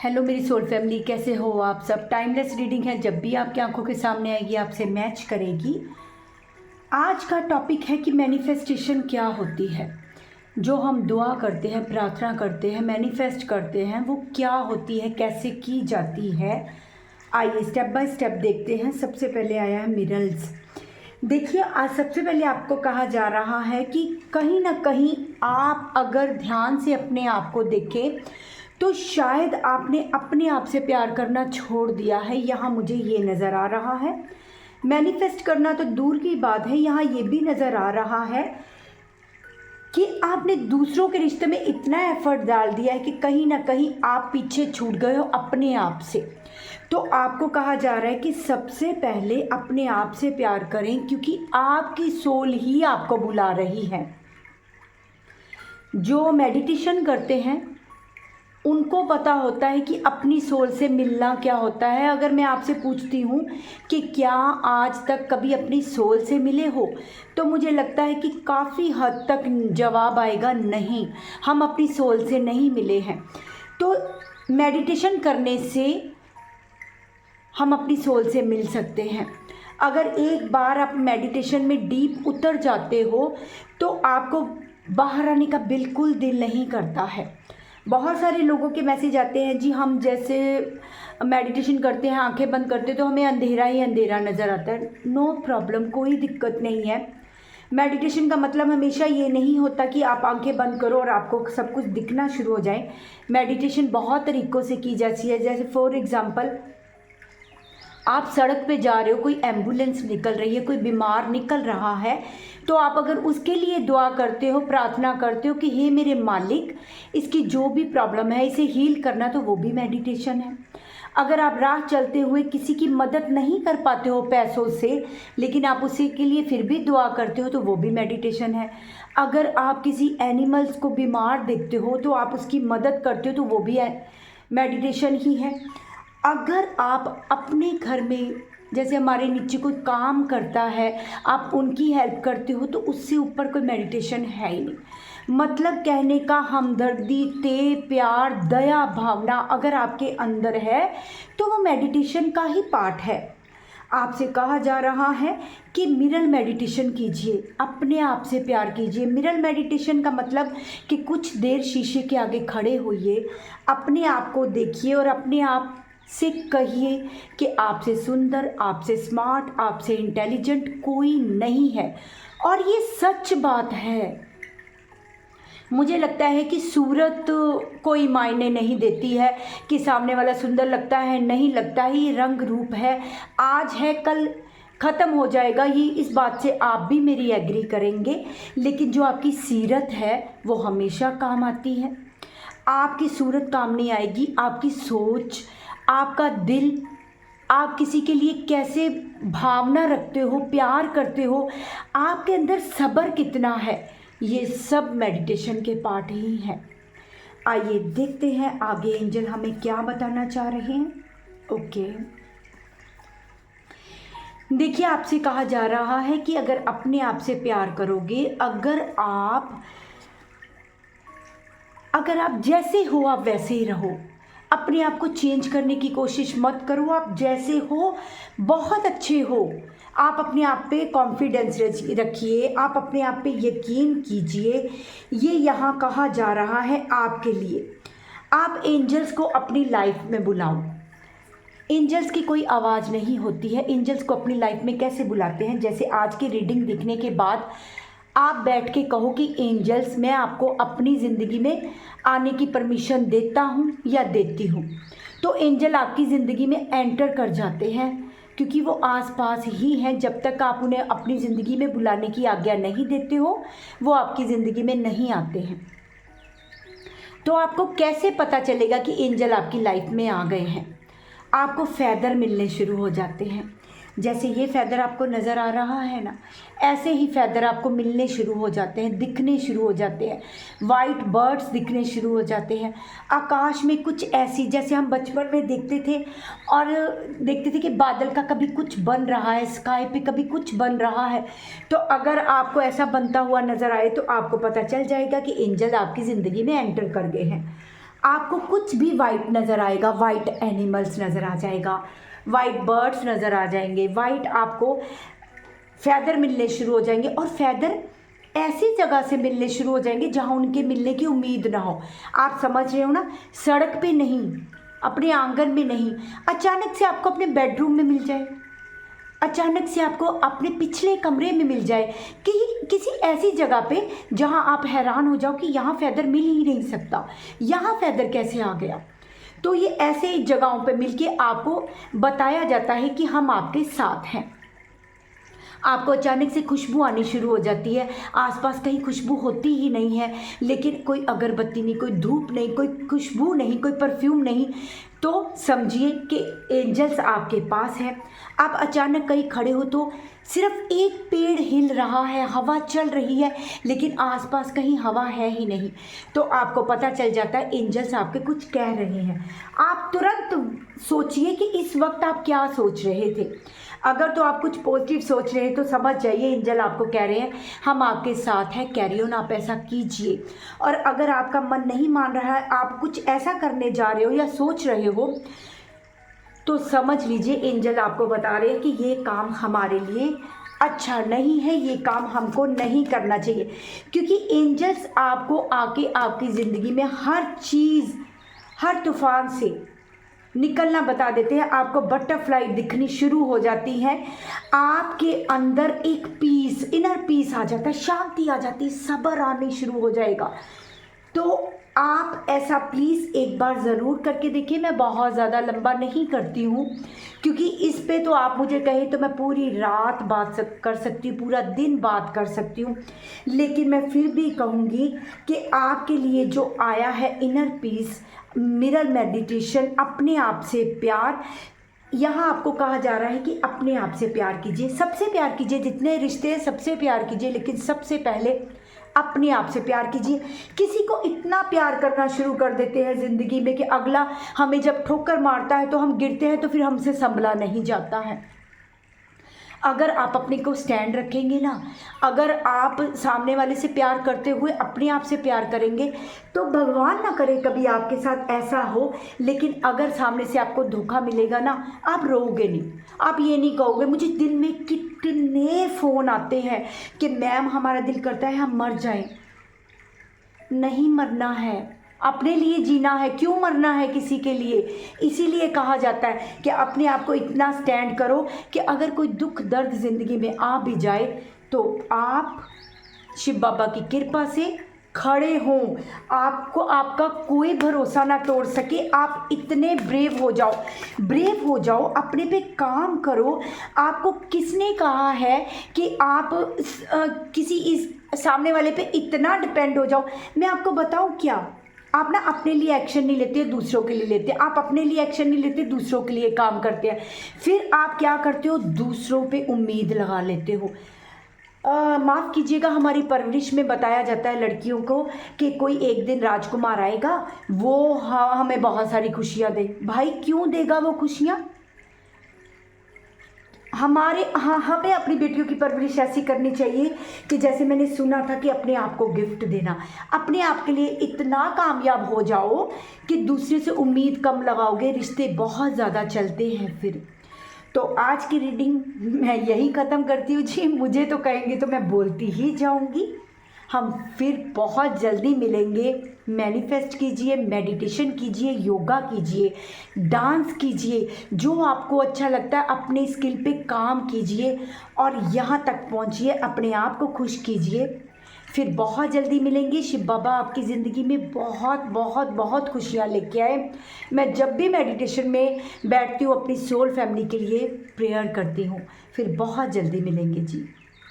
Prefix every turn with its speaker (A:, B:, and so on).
A: Hello मेरी soul family, कैसे हो आप सब। टाइमलेस रीडिंग है, जब भी आपकी आंखों के सामने आएगी आपसे मैच करेगी। आज का टॉपिक है कि मैनिफेस्टेशन क्या होती है। जो हम दुआ करते हैं, प्रार्थना करते हैं, मैनिफेस्ट करते हैं, वो क्या होती है, कैसे की जाती है। आइए स्टेप बाय स्टेप देखते हैं। सबसे पहले आया है मिरर्स। देखिए, आज सबसे पहले आपको कहा जा रहा है कि कहीं ना कहीं आप अगर ध्यान से अपने आप को देखें तो शायद आपने अपने आप से प्यार करना छोड़ दिया है। यहाँ मुझे ये नज़र आ रहा है। मैनिफेस्ट करना तो दूर की बात है, यहाँ ये भी नज़र आ रहा है कि आपने दूसरों के रिश्ते में इतना एफर्ट डाल दिया है कि कहीं ना कहीं आप पीछे छूट गए हो अपने आप से। तो आपको कहा जा रहा है कि सबसे पहले अपने आप से प्यार करें, क्योंकि आपकी सोल ही आपको बुला रही है। जो मेडिटेशन करते हैं उनको पता होता है कि अपनी सोल से मिलना क्या होता है। अगर मैं आपसे पूछती हूँ कि क्या आज तक कभी अपनी सोल से मिले हो, तो मुझे लगता है कि काफ़ी हद तक जवाब आएगा नहीं, हम अपनी सोल से नहीं मिले हैं। तो मेडिटेशन करने से हम अपनी सोल से मिल सकते हैं। अगर एक बार आप मेडिटेशन में डीप उतर जाते हो तो आपको बाहर आने का बिल्कुल दिल नहीं करता है। बहुत सारे लोगों के मैसेज आते हैं, जी हम जैसे मेडिटेशन करते हैं, आंखें बंद करते हैं तो हमें अंधेरा ही अंधेरा नज़र आता है। नो प्रॉब्लम, कोई दिक्कत नहीं है। मेडिटेशन का मतलब हमेशा ये नहीं होता कि आप आंखें बंद करो और आपको सब कुछ दिखना शुरू हो जाए। मेडिटेशन बहुत तरीक़ों से की जाती है। जैसे फॉर एग्ज़ाम्पल, आप सड़क पे जा रहे हो, कोई एम्बुलेंस निकल रही है, कोई बीमार निकल रहा है, तो आप अगर उसके लिए दुआ करते हो, प्रार्थना करते हो कि हे मेरे मालिक, इसकी जो भी प्रॉब्लम है इसे हील करना, तो वो भी मेडिटेशन है। अगर आप राह चलते हुए किसी की मदद नहीं कर पाते हो पैसों से, लेकिन आप उसी के लिए फिर भी दुआ करते हो, तो वो भी मेडिटेशन है। अगर आप किसी एनिमल्स को बीमार देखते हो तो आप उसकी मदद करते हो, तो वो भी मेडिटेशन ही है। अगर आप अपने घर में, जैसे हमारे नीचे कोई काम करता है, आप उनकी हेल्प करते हो, तो उससे ऊपर कोई मेडिटेशन है ही नहीं। मतलब कहने का हमदर्दी, प्यार, दया भावना अगर आपके अंदर है तो वो मेडिटेशन का ही पार्ट है। आपसे कहा जा रहा है कि मिरर मेडिटेशन कीजिए, अपने आप से प्यार कीजिए। मिरर मेडिटेशन का मतलब कि कुछ देर शीशे के आगे खड़े होइए, अपने आप को देखिए और अपने आप से कहिए कि आपसे सुंदर, आपसे स्मार्ट, आपसे इंटेलिजेंट कोई नहीं है। और ये सच बात है। मुझे लगता है कि सूरत कोई मायने नहीं देती है कि सामने वाला सुंदर लगता है नहीं लगता है, ये रंग रूप है, आज है कल ख़त्म हो जाएगा। ये इस बात से आप भी मेरी एग्री करेंगे। लेकिन जो आपकी सीरत है वो हमेशा काम आती है। आपकी सूरत काम नहीं आएगी, आपकी सोच, आपका दिल, आप किसी के लिए कैसे भावना रखते हो, प्यार करते हो, आपके अंदर सब्र कितना है, ये सब मेडिटेशन के पार्ट ही हैं। आइए देखते हैं आगे एंजल हमें क्या बताना चाह रहे हैं। ओके, देखिए, आपसे कहा जा रहा है कि अगर अपने आप से प्यार करोगे, अगर आप जैसे हो आप वैसे ही रहो, अपने आप को चेंज करने की कोशिश मत करो। आप जैसे हो बहुत अच्छे हो। आप अपने आप पे कॉन्फिडेंस रखिए, आप अपने आप पे यकीन कीजिए। ये यहाँ कहा जा रहा है आपके लिए। आप एंजल्स को अपनी लाइफ में बुलाओ। एंजल्स की कोई आवाज़ नहीं होती है। एंजल्स को अपनी लाइफ में कैसे बुलाते हैं, जैसे आज की रीडिंग देखने के बाद आप बैठ के कहो कि एंजल्स, मैं आपको अपनी ज़िंदगी में आने की परमिशन देता हूँ या देती हूँ। तो एंजल आपकी ज़िंदगी में एंटर कर जाते हैं, क्योंकि वो आसपास ही हैं। जब तक आप उन्हें अपनी ज़िंदगी में बुलाने की आज्ञा नहीं देते हो, वो आपकी ज़िंदगी में नहीं आते हैं। तो आपको कैसे पता चलेगा कि एंजल आपकी लाइफ में आ गए हैं? आपको फैदर मिलने शुरू हो जाते हैं। जैसे ये फैदर आपको नज़र आ रहा है ना, ऐसे ही फैदर आपको मिलने शुरू हो जाते हैं, दिखने शुरू हो जाते हैं। वाइट बर्ड्स दिखने शुरू हो जाते हैं। आकाश में कुछ ऐसी, जैसे हम बचपन में देखते थे और देखते थे कि बादल का कभी कुछ बन रहा है, स्काई पे कभी कुछ बन रहा है। तो अगर आपको ऐसा बनता हुआ नज़र आए तो आपको पता चल जाएगा कि एंजल आपकी ज़िंदगी में एंटर कर गए हैं। आपको कुछ भी वाइट नज़र आएगा, वाइट एनिमल्स नज़र आ जाएगा, वाइट बर्ड्स नज़र आ जाएंगे, वाइट आपको फैदर मिलने शुरू हो जाएंगे। और फैदर ऐसी जगह से मिलने शुरू हो जाएंगे जहाँ उनके मिलने की उम्मीद ना हो। आप समझ रहे हो ना, सड़क पे नहीं, अपने आंगन में नहीं, अचानक से आपको अपने बेडरूम में मिल जाए, अचानक से आपको अपने पिछले कमरे में मिल जाए, कि किसी ऐसी जगह पे जहाँ आप हैरान हो जाओ कि यहाँ फैदर मिल ही नहीं सकता, यहाँ फैदर कैसे आ गया। तो ये ऐसे जगहों पे मिलके आपको बताया जाता है कि हम आपके साथ हैं। आपको अचानक से खुशबू आनी शुरू हो जाती है, आसपास कहीं खुशबू होती ही नहीं है, लेकिन कोई अगरबत्ती नहीं, कोई धूप नहीं, कोई खुशबू नहीं, कोई परफ्यूम नहीं, तो समझिए कि एंजल्स आपके पास हैं। आप अचानक कहीं खड़े हो तो सिर्फ एक पेड़ हिल रहा है, हवा चल रही है, लेकिन आसपास कहीं हवा है ही नहीं, तो आपको पता चल जाता है एंजल्स आपके कुछ कह रहे हैं। आप तुरंत सोचिए कि इस वक्त आप क्या सोच रहे थे। अगर तो आप कुछ पॉजिटिव सोच रहे हैं तो समझ जाइए एंजल आपको कह रहे हैं हम आपके साथ हैं, कैरी ऑन, आप ऐसा कीजिए। और अगर आपका मन नहीं मान रहा है, आप कुछ ऐसा करने जा रहे हो या सोच रहे हो, तो समझ लीजिए एंजल आपको बता रहे हैं कि ये काम हमारे लिए अच्छा नहीं है, ये काम हमको नहीं करना चाहिए। क्योंकि एंजल्स आपको आके आपकी ज़िंदगी में हर चीज़, हर तूफान से निकलना बता देते हैं। आपको बटरफ्लाई दिखनी शुरू हो जाती है, आपके अंदर एक पीस, इनर पीस आ जाता है, शांति आ जाती है, सब्र आने शुरू हो जाएगा। तो आप ऐसा प्लीज़ एक बार ज़रूर करके देखिए। मैं बहुत ज़्यादा लंबा नहीं करती हूँ, क्योंकि इस पे तो आप मुझे कहें तो मैं पूरी रात बात कर सकती हूँ, पूरा दिन बात कर सकती हूँ, लेकिन मैं फिर भी कहूँगी कि आपके लिए जो आया है इनर पीस, मिरर मेडिटेशन, अपने आप से प्यार, यहाँ आपको कहा जा रहा है कि अपने आप से प्यार कीजिए, सबसे प्यार कीजिए, जितने रिश्ते हैं सबसे प्यार कीजिए, लेकिन सबसे पहले अपने आप से प्यार कीजिए। किसी को इतना प्यार करना शुरू कर देते हैं ज़िंदगी में कि अगला हमें जब ठोकर मारता है तो हम गिरते हैं तो फिर हमसे संभला नहीं जाता है। अगर आप अपने को स्टैंड रखेंगे ना, अगर आप सामने वाले से प्यार करते हुए अपने आप से प्यार करेंगे, तो भगवान ना करे कभी आपके साथ ऐसा हो, लेकिन अगर सामने से आपको धोखा मिलेगा ना, आप रोओगे नहीं, आप ये नहीं कहोगे। मुझे दिन में कितने फ़ोन आते हैं कि मैम हमारा दिल करता है हम मर जाएं। नहीं मरना है, अपने लिए जीना है, क्यों मरना है किसी के लिए। इसीलिए कहा जाता है कि अपने आप को इतना स्टैंड करो कि अगर कोई दुख दर्द ज़िंदगी में आ भी जाए तो आप शिव बाबा की कृपा से खड़े हों, आपको आपका कोई भरोसा ना तोड़ सके। आप इतने ब्रेव हो जाओ, अपने पे काम करो। आपको किसने कहा है कि आप किसी इस सामने वाले पे इतना डिपेंड हो जाओ। मैं आपको बताऊं क्या, आप ना अपने लिए एक्शन नहीं लेते, दूसरों के लिए लेते। आप अपने लिए एक्शन नहीं लेते, दूसरों के लिए काम करते हैं, फिर आप क्या करते हो, दूसरों पे उम्मीद लगा लेते हो। माफ़ कीजिएगा, हमारी परवरिश में बताया जाता है लड़कियों को कि कोई एक दिन राजकुमार आएगा, वो हमें बहुत सारी खुशियाँ दे। भाई क्यों देगा वो खुशियाँ? हमें अपनी बेटियों की परवरिश ऐसी करनी चाहिए कि जैसे मैंने सुना था कि अपने आप को गिफ्ट देना, अपने आप के लिए इतना कामयाब हो जाओ कि दूसरे से उम्मीद कम लगाओगे, रिश्ते बहुत ज़्यादा चलते हैं फिर। तो आज की रीडिंग मैं यही ख़त्म करती हूँ जी। मुझे तो कहेंगे तो मैं बोलती ही जाऊँगी। हम फिर बहुत जल्दी मिलेंगे। मैनिफेस्ट कीजिए, मेडिटेशन कीजिए, योगा कीजिए, डांस कीजिए, जो आपको अच्छा लगता है अपने स्किल पे काम कीजिए और यहाँ तक पहुँचिए, अपने आप को खुश कीजिए। फिर बहुत जल्दी मिलेंगे। शिव बाबा आपकी ज़िंदगी में बहुत बहुत बहुत खुशियाँ लेके आए। मैं जब भी मेडिटेशन में बैठती हूँ अपनी सोल फैमिली के लिए प्रेयर करती हूँ। फिर बहुत जल्दी मिलेंगे जी।